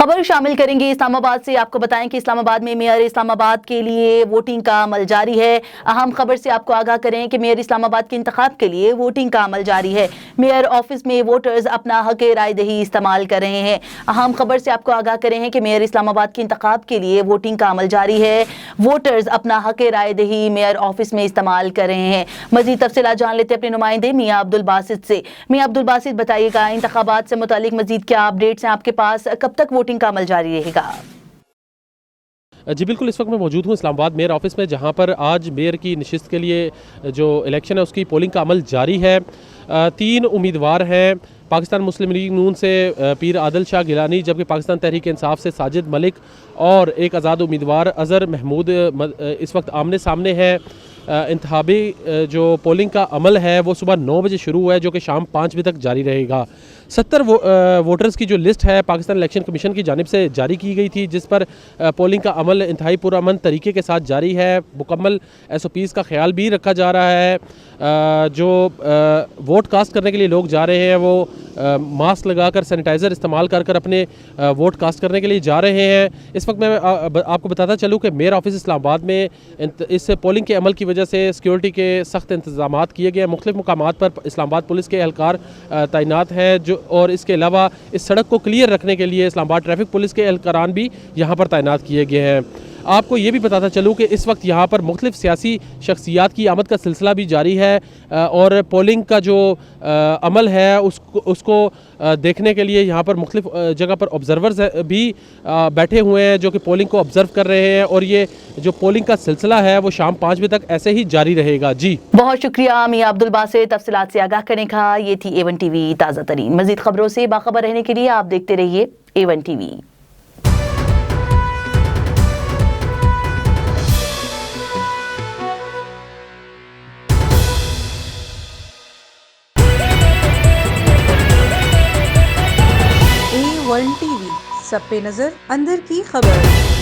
खबर शामिल करेंगे इस्लामाबाद से। आपको बताएं कि इस्लामाबाद में मेयर इस्लामाबाद के लिए वोटिंग का अमल जारी है। अहम खबर से आपको आगाह करें कि मेयर इस्लामाबाद के इंतखाब के लिए वोटिंग का अमल जारी है। मेयर ऑफिस में वोटर्स अपना हक राय दही इस्तेमाल कर रहे हैं। अहम खबर से आपको आगाह करें हैं कि मेयर इस्लामाबाद के इंतखाब के लिए वोटिंग का अमल जारी है। वोटर्स अपना हक राय दही मेयर ऑफिस में इस्तेमाल कर रहे हैं। मजीद तफसीलात जान लेते हैं अपने नुमाइंदे मियां अब्दुल बासित से। मियां अब्दुल बासित, बताइएगा इंतखाबात से मुतालिक मजीद क्या अपडेट्स हैं आपके पास? कब तक वोटिंग का अमल जारी रहेगा? जी बिल्कुल, इस वक्त मैं मौजूद हूँ इस्लामाबाद मेयर ऑफिस में, जहाँ पर आज मेयर की नशिस्त के लिए जो इलेक्शन है उसकी पोलिंग का अमल जारी है। 3 उम्मीदवार हैं। पाकिस्तान मुस्लिम लीग नून से पीर आदिल शाह गिलानी, जबकि पाकिस्तान तहरीक इंसाफ से साजिद मलिक और एक आज़ाद उम्मीदवार अज़हर महमूद इस वक्त आमने सामने है। इंतखाबी जो पोलिंग का अमल है वो सुबह 9 बजे शुरू हुआ है, जो कि शाम 5 बजे तक जारी रहेगा। 70 वोटर्स की जो लिस्ट है पाकिस्तान इलेक्शन कमीशन की जानिब से जारी की गई थी, जिस पर पोलिंग का अमल इंतहाई पुरअमन तरीके के साथ जारी है। मुकम्मल SOPs का ख्याल भी रखा जा रहा है। जो वोट कास्ट करने के लिए लोग जा रहे हैं वो मास्क लगाकर, सैनिटाइज़र इस्तेमाल कर अपने वोट कास्ट करने के लिए जा रहे हैं। इस वक्त मैं आपको बताता चलूँ कि मेयर ऑफिस इस्लामाबाद में इस पोलिंग के अमल की वजह से सिक्योरिटी के सख्त इंतजाम किए गए हैं। मुख्तलिफ मुकामात पर इस्लामाबाद पुलिस के एहलकार तैनात हैं, जो और इसके अलावा इस सड़क को क्लियर रखने के लिए इस्लामाबाद ट्रैफिक पुलिस के एहलकारान भी यहाँ पर तैनात किए गए हैं। आपको ये भी बताता चलूँ कि इस वक्त यहाँ पर मुख्तलिफ सियासी शख्सियात की आमद का सिलसिला भी जारी है और पोलिंग का जो अमल है उसको देखने के लिए यहाँ पर मुख्तलिफ जगह पर ऑब्जर्वर्स भी बैठे हुए हैं, जो कि पोलिंग को ऑब्जर्व कर रहे हैं। और ये जो पोलिंग का सिलसिला है वो शाम 5 बजे तक ऐसे ही जारी रहेगा। जी बहुत शुक्रिया मियां अब्दुल बासित, तफसीलात से आगाह करने का। ये थी A1 TV ताज़ा तरीन। मजीद खबरों से बाखबर रहने के लिए आप देखते रहिए A1 TV। A1 TV, सब पे नजर, अंदर की खबर।